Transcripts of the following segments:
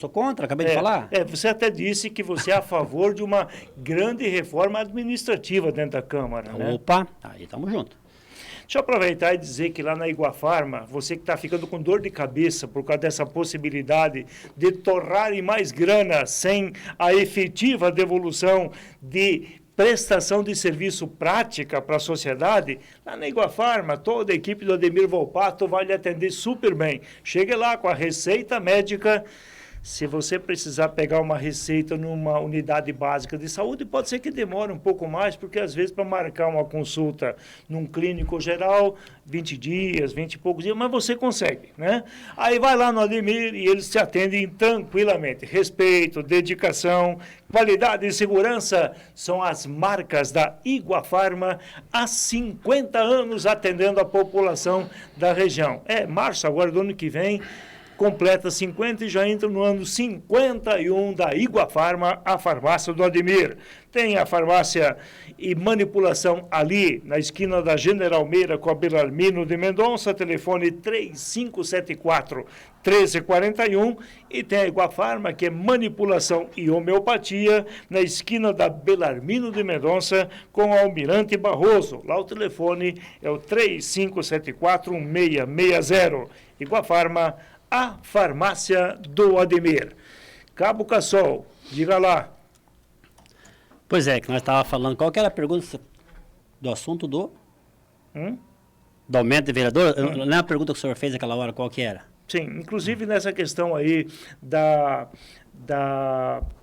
Sou contra, acabei de falar. Você até disse que você é a favor de uma grande reforma administrativa dentro da Câmara, né? Opa, aí estamos juntos. Deixa eu aproveitar e dizer que lá na Iguafarma, você que está ficando com dor de cabeça por causa dessa possibilidade de torrarem mais grana sem a efetiva devolução de prestação de serviço prática para a sociedade, lá na Iguafarma, toda a equipe do Ademir Volpato vai lhe atender super bem. Chegue lá com a receita médica. Se você precisar pegar uma receita numa unidade básica de saúde, pode ser que demore um pouco mais, porque às vezes para marcar uma consulta num clínico geral, 20 dias, 20 e poucos dias, mas você consegue, né? Aí vai lá no Ademir e eles te atendem tranquilamente. Respeito, dedicação, qualidade e segurança são as marcas da Iguafarma há 50 anos atendendo a população da região. Março agora do ano que vem, completa 50 e já entra no ano 51 da Iguafarma, a farmácia do Ademir. Tem a farmácia e manipulação ali, na esquina da General Meira com a Belarmino de Mendonça, telefone 3574-1341. E tem a Iguafarma, que é manipulação e homeopatia, na esquina da Belarmino de Mendonça com a Almirante Barroso. Lá o telefone é o 3574-1660. Iguafarma, a farmácia do Ademir. Cabo Cassol, diga lá. Pois é, que nós estávamos falando. Qual que era a pergunta do assunto do aumento de vereador? Não é a pergunta que o senhor fez naquela hora, qual que era? Sim, inclusive nessa questão aí da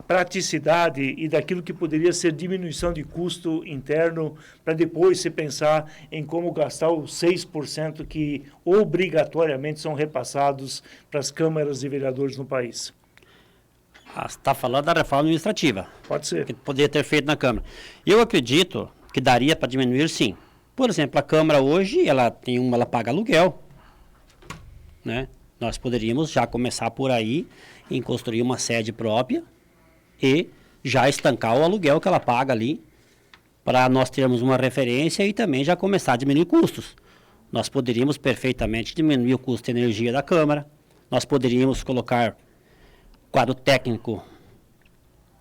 praticidade e daquilo que poderia ser diminuição de custo interno, para depois se pensar em como gastar os 6% que obrigatoriamente são repassados para as câmaras de vereadores no país. Você está falando da reforma administrativa. Pode ser. Que poderia ter feito na Câmara. Eu acredito que daria para diminuir, sim. Por exemplo, a Câmara hoje, ela paga aluguel, né? Nós poderíamos já começar por aí em construir uma sede própria e já estancar o aluguel que ela paga ali, para nós termos uma referência e também já começar a diminuir custos. Nós poderíamos perfeitamente diminuir o custo de energia da Câmara, nós poderíamos colocar quadro técnico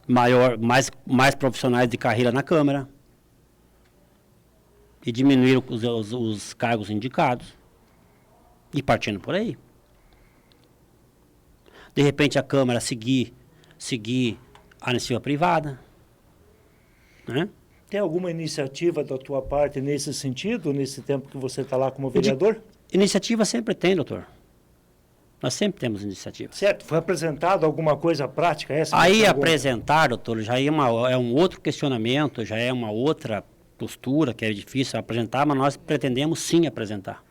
maior, mais profissionais de carreira na Câmara e diminuir os cargos indicados e partindo por aí. De repente a Câmara seguir a iniciativa privada, né? Tem alguma iniciativa da tua parte nesse sentido, nesse tempo que você está lá como vereador? Iniciativa sempre tem, doutor. Nós sempre temos iniciativa. Certo. Foi apresentado alguma coisa prática? Aí apresentar, doutor, já é um outro questionamento, já é uma outra postura que é difícil apresentar, mas nós pretendemos sim apresentar.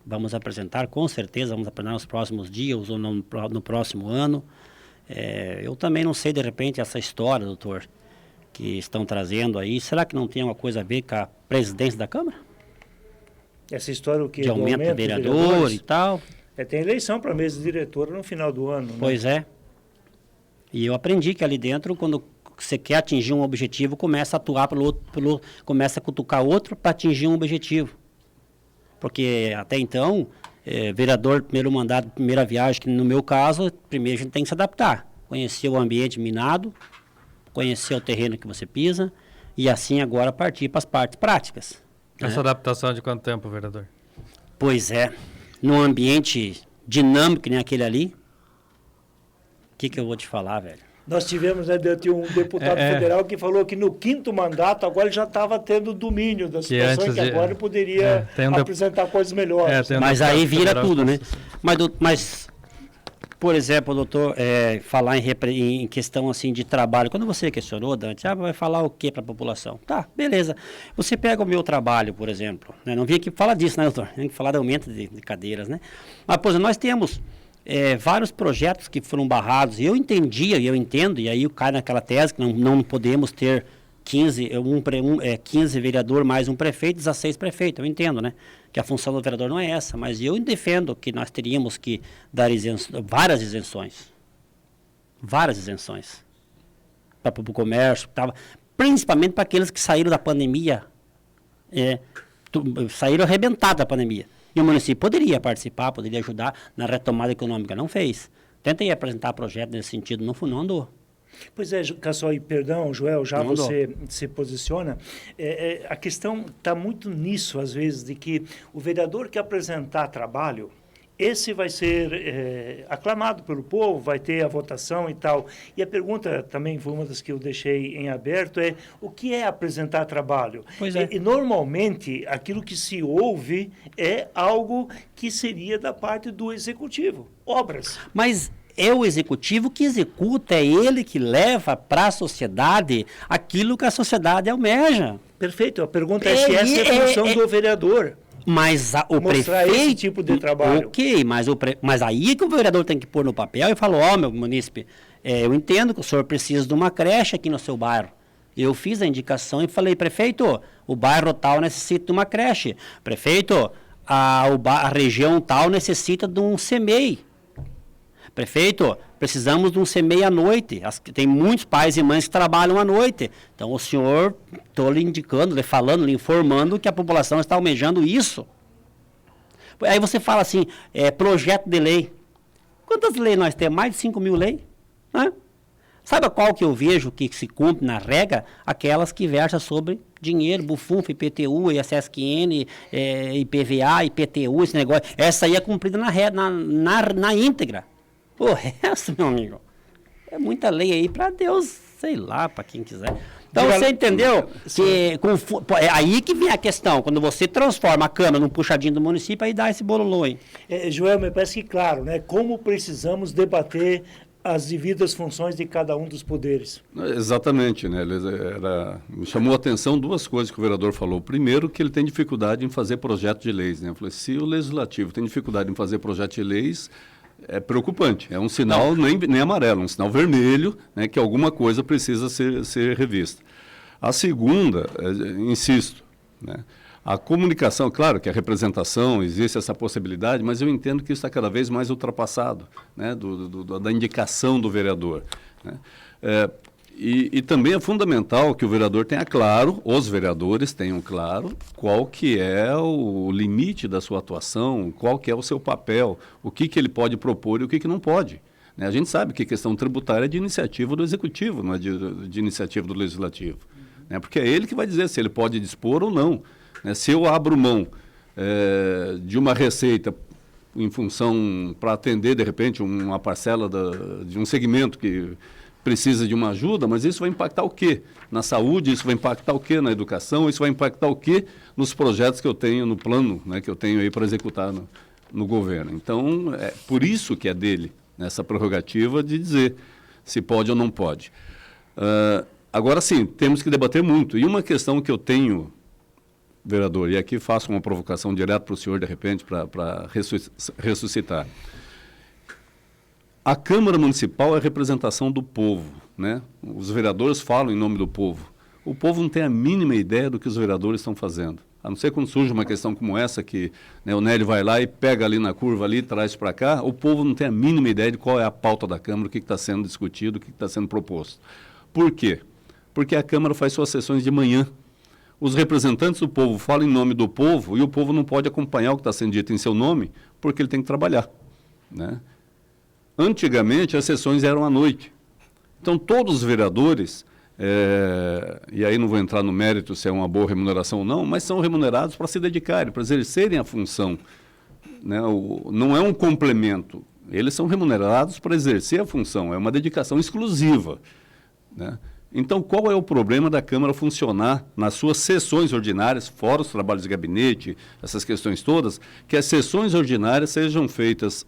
Vamos apresentar, com certeza, vamos apresentar nos próximos dias ou no próximo ano. Eu também não sei, de repente, essa história, doutor, que estão trazendo aí. Será que não tem alguma coisa a ver com a presidência da Câmara? Essa história o que? De aumento de vereador e tal. Tem eleição para mesa diretora no final do ano, né? Pois é. E eu aprendi que ali dentro, quando você quer atingir um objetivo, começa a atuar começa a cutucar outro para atingir um objetivo. Porque até então, vereador, primeiro mandato, primeira viagem, que no meu caso, primeiro a gente tem que se adaptar. Conhecer o ambiente minado, conhecer o terreno que você pisa, e assim agora partir para as partes práticas. Essa adaptação é de quanto tempo, vereador? Pois é, num ambiente dinâmico que nem aquele ali, o que eu vou te falar, velho? Nós tivemos, né, um deputado federal que falou que no 5º mandato agora ele já estava tendo domínio da situação, que agora ele poderia apresentar coisas melhores. Mas aí vira tudo, né? Mas, por exemplo, doutor, falar em questão assim de trabalho, quando você questionou, Dante, vai falar o que para a população? Tá, beleza. Você pega o meu trabalho, por exemplo, né? Não vim aqui falar disso, né, doutor? Vim falar de aumento de cadeiras, né? Mas, por exemplo, nós temos vários projetos que foram barrados, e eu entendia, e eu entendo, e aí cai naquela tese que não podemos ter 15 vereador mais um prefeito, 16 prefeitos, eu entendo, né? Que a função do vereador não é essa, mas eu defendo que nós teríamos que dar várias isenções para o comércio, principalmente para aqueles que saíram da pandemia, saíram arrebentados da pandemia. E o município poderia participar, poderia ajudar na retomada econômica, não fez. Tentei apresentar projeto nesse sentido, não andou. Pois é, Cassol, e perdão, Joel, já Não você se posiciona. A questão está muito nisso, às vezes, de que o vereador que apresentar trabalho, esse vai ser aclamado pelo povo, vai ter a votação e tal. E a pergunta também foi uma das que eu deixei em aberto, o que é apresentar trabalho? Pois é. E normalmente, aquilo que se ouve é algo que seria da parte do executivo, obras. Mas é o executivo que executa, é ele que leva para a sociedade aquilo que a sociedade almeja. Perfeito, a pergunta é se essa é a função do vereador. Mas o Mostrar prefeito... esse tipo de trabalho. Ok, mas aí que o vereador tem que pôr no papel e falar, meu munícipe, eu entendo que o senhor precisa de uma creche aqui no seu bairro. Eu fiz a indicação e falei, prefeito, o bairro tal necessita de uma creche. Prefeito, a região tal necessita de um CMEI. Prefeito, precisamos de um CMEI à noite. Tem muitos pais e mães que trabalham à noite. Então, o senhor, estou lhe indicando, lhe falando, lhe informando que a população está almejando isso. Aí você fala assim, projeto de lei. Quantas leis nós temos? Mais de 5 mil leis? Né? Sabe qual que eu vejo que se cumpre na regra? Aquelas que versam sobre dinheiro, Bufunf, IPTU, ISSQN, IPVA, IPTU, esse negócio. Essa aí é cumprida na íntegra. O resto, meu amigo, é muita lei aí para Deus, sei lá, para quem quiser. Então você entendeu que é aí que vem a questão, quando você transforma a Câmara num puxadinho do município, aí dá esse bololô aí. Joel, me parece que claro, né? Como precisamos debater as devidas funções de cada um dos poderes. Exatamente, né? Me chamou a atenção duas coisas que o vereador falou. Primeiro, que ele tem dificuldade em fazer projeto de leis, né? Eu falei, se o legislativo tem dificuldade em fazer projeto de leis, é preocupante. É um sinal nem amarelo, um sinal vermelho, né, que alguma coisa precisa ser revista. A segunda, insisto, né, a comunicação, claro que a representação, existe essa possibilidade, mas eu entendo que isso está cada vez mais ultrapassado, né, da indicação do vereador. Né. E também é fundamental que o vereador tenha claro, os vereadores tenham claro, qual que é o limite da sua atuação, qual que é o seu papel, o que ele pode propor e o que não pode. Né? A gente sabe que a questão tributária é de iniciativa do Executivo, não é de iniciativa do Legislativo. Né? Porque é ele que vai dizer se ele pode dispor ou não. Né? Se eu abro mão de uma receita em função para atender, de repente, uma parcela de um segmento que precisa de uma ajuda, mas isso vai impactar o quê? Na saúde, isso vai impactar o quê? Na educação, isso vai impactar o quê? Nos projetos que eu tenho no plano, né, que eu tenho aí para executar no governo. Então, é por isso que é dele, essa prerrogativa de dizer se pode ou não pode. Agora sim, temos que debater muito. E uma questão que eu tenho, vereador, e aqui faço uma provocação direta para o senhor, de repente, para ressuscitar. A Câmara Municipal é a representação do povo, né? Os vereadores falam em nome do povo. O povo não tem a mínima ideia do que os vereadores estão fazendo. A não ser quando surge uma questão como essa, que, né, o Nélio vai lá e pega ali na curva ali, traz para cá, o povo não tem a mínima ideia de qual é a pauta da Câmara, o que está sendo discutido, o que está sendo proposto. Por quê? Porque a Câmara faz suas sessões de manhã. Os representantes do povo falam em nome do povo e o povo não pode acompanhar o que está sendo dito em seu nome, porque ele tem que trabalhar, né? Antigamente, as sessões eram à noite. Então, todos os vereadores, e aí não vou entrar no mérito se é uma boa remuneração ou não, mas são remunerados para se dedicarem, para exercerem a função. Né? Não é um complemento. Eles são remunerados para exercer a função. É uma dedicação exclusiva. Né? Então, qual é o problema da Câmara funcionar nas suas sessões ordinárias, fora os trabalhos de gabinete, essas questões todas, que as sessões ordinárias sejam feitas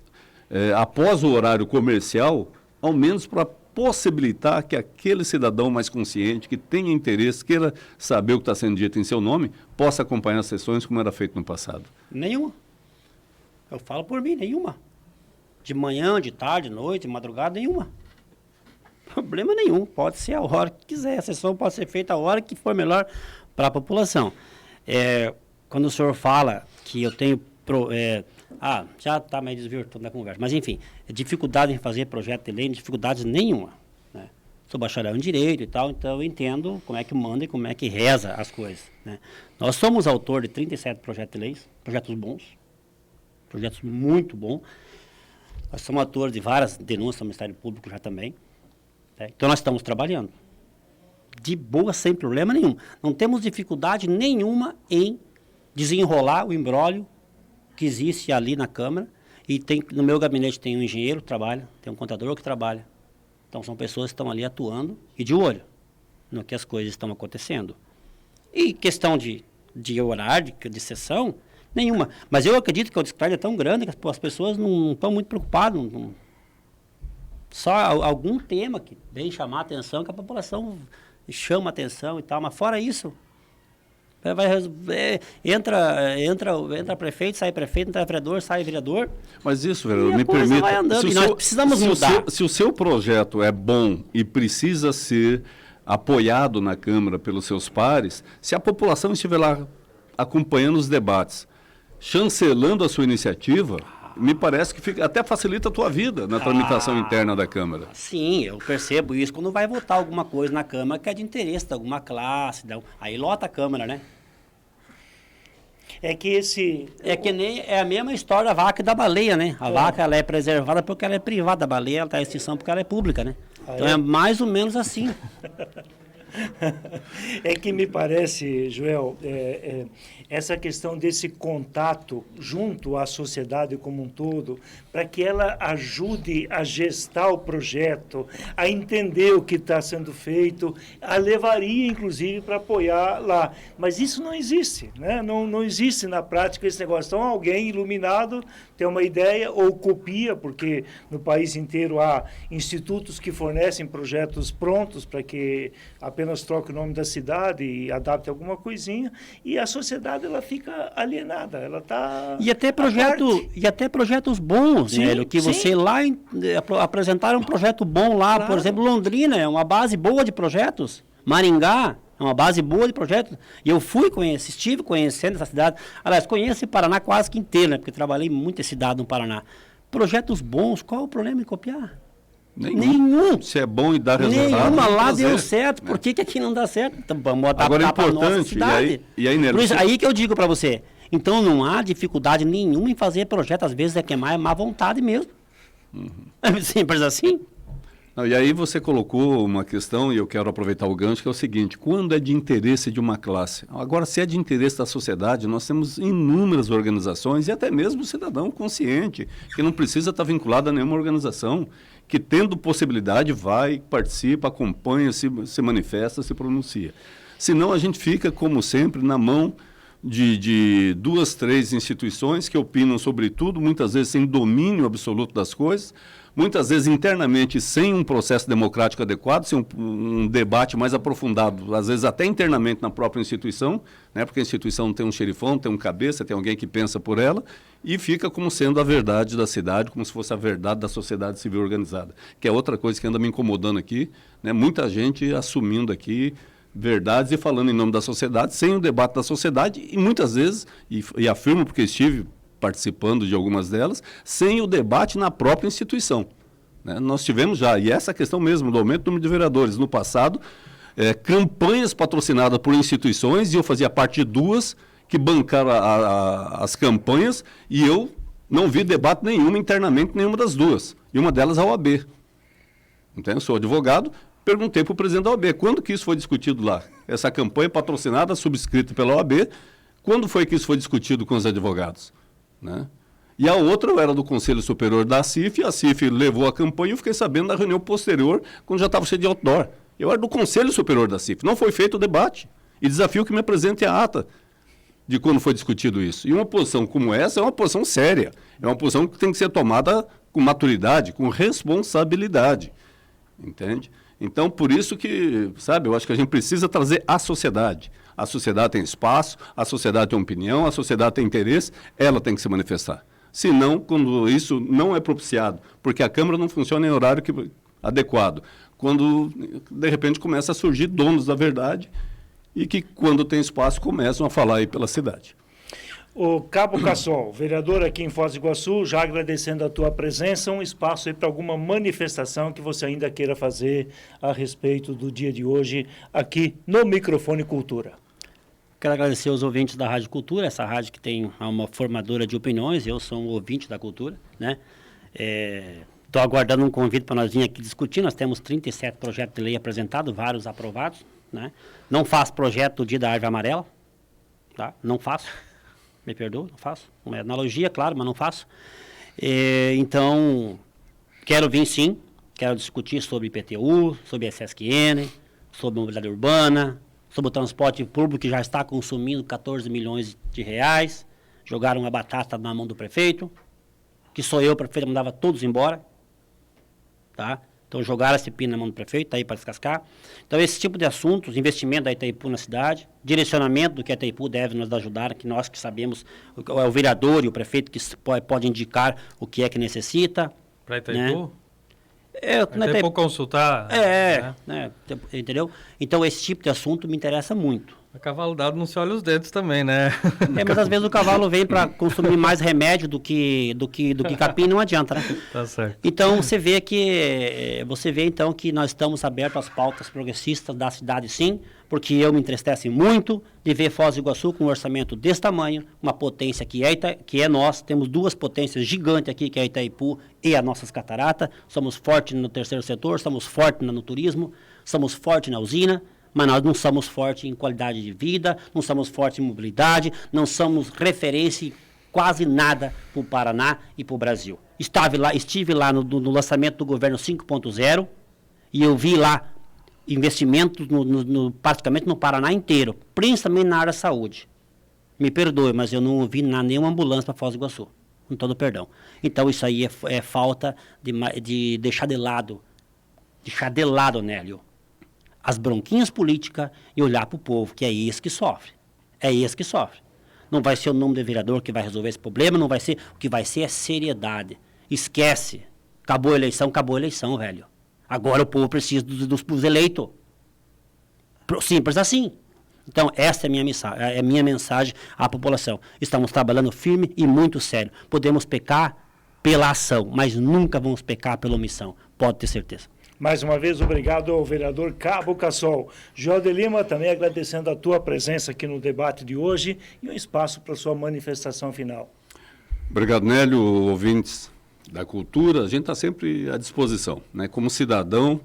após o horário comercial, ao menos para possibilitar que aquele cidadão mais consciente, que tenha interesse, queira saber o que está sendo dito em seu nome, possa acompanhar as sessões como era feito no passado? Nenhuma. Eu falo por mim, nenhuma. De manhã, de tarde, de noite, de madrugada, nenhuma. Problema nenhum. Pode ser a hora que quiser. A sessão pode ser feita a hora que for melhor para a população. Quando o senhor fala que eu tenho... já está meio desvirtuando da conversa. Mas, enfim, dificuldade em fazer projeto de lei, dificuldades nenhuma. Né? Sou bacharel em Direito e tal, então eu entendo como é que manda e como é que reza as coisas. Né? Nós somos autor de 37 projetos de leis, projetos bons, projetos muito bons. Nós somos atores de várias denúncias no Ministério Público já também. Né? Então, nós estamos trabalhando. De boa, sem problema nenhum. Não temos dificuldade nenhuma em desenrolar o imbróglio que existe ali na Câmara. E no meu gabinete tem um engenheiro que trabalha, tem um contador que trabalha. Então, são pessoas que estão ali atuando e de olho no que as coisas estão acontecendo. E questão de horário, de sessão, nenhuma. Mas eu acredito que o descrédito é tão grande que as pessoas não estão muito preocupadas. Só algum tema que vem chamar a atenção, que a população chama a atenção e tal. Mas fora isso, entra prefeito, sai prefeito, entra vereador, sai vereador. Mas isso, vereador, me coisa permita... vai andando, e nós precisamos mudar. Se o seu projeto é bom e precisa ser apoiado na Câmara pelos seus pares, se a população estiver lá acompanhando os debates, chancelando a sua iniciativa, me parece que até facilita a tua vida na tramitação interna da Câmara. Sim, eu percebo isso. Quando vai votar alguma coisa na Câmara que é de interesse de alguma classe, aí lota a Câmara, né? É que é a mesma história da vaca e da baleia, né? A vaca, ela é preservada porque ela é privada, a baleia ela está em extinção porque ela é pública, né? Então é mais ou menos assim. É que me parece, Joel, essa questão desse contato junto à sociedade como um todo, para que ela ajude a gestar o projeto, a entender o que está sendo feito, a levaria, inclusive, para apoiar lá. Mas isso não existe, né? Não existe na prática esse negócio. Então, alguém iluminado tem uma ideia ou copia, porque no país inteiro há institutos que fornecem projetos prontos para que apenas troque o nome da cidade e adapte alguma coisinha, e a sociedade ela fica alienada, ela está... E até projetos bons, sim, velho, que sim. você lá apresentaram um projeto bom lá, claro. Por exemplo, Londrina é uma base boa de projetos, Maringá é uma base boa de projetos, e eu estive conhecendo essa cidade, aliás, conheço o Paraná quase que inteiro, né, porque trabalhei muito em cidade no Paraná. Projetos bons, qual o problema em copiar? Nenhum. Se é bom e dá resultado. Nenhuma lá deu certo. Por que aqui não dá certo? Então, vamos adaptar agora é para a nossa importante, cidade. E aí, Nélio, por isso, aí que eu digo para você. Então não há dificuldade nenhuma em fazer projeto. Às vezes é que é má vontade mesmo. É simples assim. Não, e aí você colocou uma questão, e eu quero aproveitar o gancho, que é o seguinte: quando é de interesse de uma classe? Agora, se é de interesse da sociedade, nós temos inúmeras organizações, e até mesmo o cidadão consciente, que não precisa estar vinculado a nenhuma organização, que tendo possibilidade vai, participa, acompanha, se manifesta, se pronuncia. Senão a gente fica, como sempre, na mão de 2, 3 instituições que opinam sobre tudo, muitas vezes sem domínio absoluto das coisas, muitas vezes internamente sem um processo democrático adequado, sem um debate mais aprofundado, às vezes até internamente na própria instituição, né, porque a instituição tem um xerifão, tem um cabeça, tem alguém que pensa por ela, e fica como sendo a verdade da cidade, como se fosse a verdade da sociedade civil organizada, que é outra coisa que anda me incomodando aqui, né, muita gente assumindo aqui verdades e falando em nome da sociedade, sem o debate da sociedade, e muitas vezes, e afirmo porque estive participando de algumas delas, sem o debate na própria instituição. Né? Nós tivemos já, e essa questão mesmo do aumento do número de vereadores, no passado, campanhas patrocinadas por instituições, e eu fazia parte de 2 que bancaram as campanhas, e eu não vi debate nenhum internamente, nenhuma das 2. E uma delas a OAB. Então, eu sou advogado, perguntei para o presidente da OAB, quando que isso foi discutido lá? Essa campanha patrocinada, subscrita pela OAB, quando foi que isso foi discutido com os advogados? Né? E a outra era do Conselho Superior da CIF, e a CIF levou a campanha e eu fiquei sabendo da reunião posterior, quando já estava cheio de outdoor. Eu era do Conselho Superior da CIF, não foi feito o debate. E desafio que me apresente a ata de quando foi discutido isso. E uma posição como essa é uma posição séria, é uma posição que tem que ser tomada com maturidade, com responsabilidade. Entende? Então, por isso que, sabe, eu acho que a gente precisa trazer a sociedade. A sociedade tem espaço, a sociedade tem opinião, a sociedade tem interesse, ela tem que se manifestar. Senão, quando isso não é propiciado, porque a Câmara não funciona em horário adequado, quando, de repente, começa a surgir donos da verdade e que, quando tem espaço, começam a falar aí pela cidade. O Cabo Cassol, vereador aqui em Foz do Iguaçu, já agradecendo a tua presença, um espaço aí para alguma manifestação que você ainda queira fazer a respeito do dia de hoje aqui no Microfone Cultura. Quero agradecer aos ouvintes da Rádio Cultura, essa rádio que tem uma formadora de opiniões, eu sou um ouvinte da cultura, né? Estou aguardando um convite para nós vir aqui discutir. Nós temos 37 projetos de lei apresentados, vários aprovados, né? Não faço projeto do dia da árvore amarela, tá? Não faço, me perdoa, não faço. Uma analogia, claro, mas não faço. Então, quero vir sim, quero discutir sobre IPTU, sobre SSQN, sobre mobilidade urbana, sobre o transporte público que já está consumindo 14 milhões de reais. Jogaram uma batata na mão do prefeito, que sou eu, o prefeito mandava todos embora. Tá? Então jogaram esse pino na mão do prefeito, tá aí para descascar. Então esse tipo de assuntos, investimento da Itaipu na cidade, direcionamento do que a Itaipu deve nos ajudar, que nós que sabemos, é o vereador e o prefeito que pode indicar o que é que necessita. Para Itaipu? Né? Itaipu consultar. Né? Entendeu? Então esse tipo de assunto me interessa muito. A cavalo dado não se olha os dedos também, né? Mas às vezes o cavalo vem para consumir mais remédio do que capim, não adianta, né? Tá certo. Então você vê então que nós estamos abertos às pautas progressistas da cidade, sim, porque eu me entristece muito de ver Foz do Iguaçu com um orçamento desse tamanho, uma potência que é nós, temos duas potências gigantes aqui, que é a Itaipu e as nossas cataratas, somos fortes no terceiro setor, somos fortes no turismo, somos fortes na usina, mas nós não somos fortes em qualidade de vida, não somos fortes em mobilidade, não somos referência em quase nada para o Paraná e para o Brasil. Estive lá no lançamento do governo 5.0 e eu vi lá investimentos praticamente no Paraná inteiro, principalmente na área da saúde. Me perdoe, mas eu não vi nenhuma ambulância para Foz do Iguaçu, com todo perdão. Então isso aí é falta de deixar de lado, Nélio, as bronquinhas políticas e olhar para o povo, que é esse que sofre. É esse que sofre. Não vai ser o nome do vereador que vai resolver esse problema, não vai ser. O que vai ser é seriedade. Esquece. Acabou a eleição, velho. Agora o povo precisa dos eleitos. Simples assim. Então, essa é a minha mensagem à população. Estamos trabalhando firme e muito sério. Podemos pecar pela ação, mas nunca vamos pecar pela omissão. Pode ter certeza. Mais uma vez, obrigado ao vereador Cabo Cassol. Joel de Lima, também agradecendo a tua presença aqui no debate de hoje e um espaço para a sua manifestação final. Obrigado, Nélio, ouvintes da cultura. A gente está sempre à disposição, né? Como cidadão,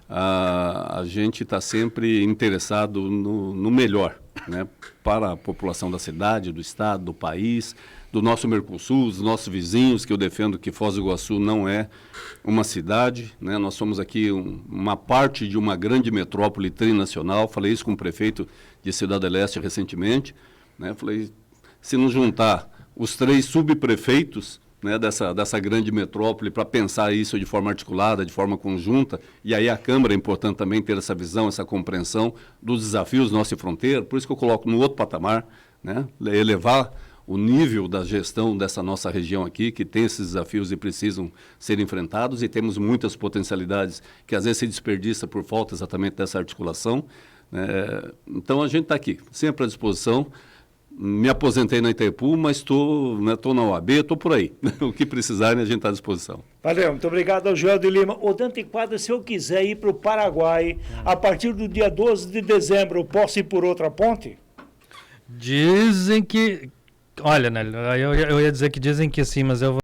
a gente está sempre interessado no melhor, né? Para a população da cidade, do estado, do país, do nosso Mercosul, dos nossos vizinhos, que eu defendo que Foz do Iguaçu não é uma cidade, né? Nós somos aqui uma parte de uma grande metrópole trinacional. Falei isso com o prefeito de Cidade do Leste recentemente, né? Falei, se não juntar os 3 subprefeitos, né, dessa grande metrópole para pensar isso de forma articulada, de forma conjunta, e aí a Câmara é importante também ter essa visão, essa compreensão dos desafios da nossa fronteira, por isso que eu coloco no outro patamar, né, elevar o nível da gestão dessa nossa região aqui, que tem esses desafios e precisam ser enfrentados, e temos muitas potencialidades que às vezes se desperdiça por falta exatamente dessa articulação. Então a gente está aqui, sempre à disposição. Me aposentei na Itaipu, mas estou na UAB, estou por aí. O que precisarem, a gente está à disposição. Valeu, muito obrigado ao Joel de Lima. Ô Dante Quadra, se eu quiser ir para o Paraguai, a partir do dia 12 de dezembro, eu posso ir por outra ponte? Dizem que... Olha, Nélio, eu ia dizer que dizem que sim, mas eu vou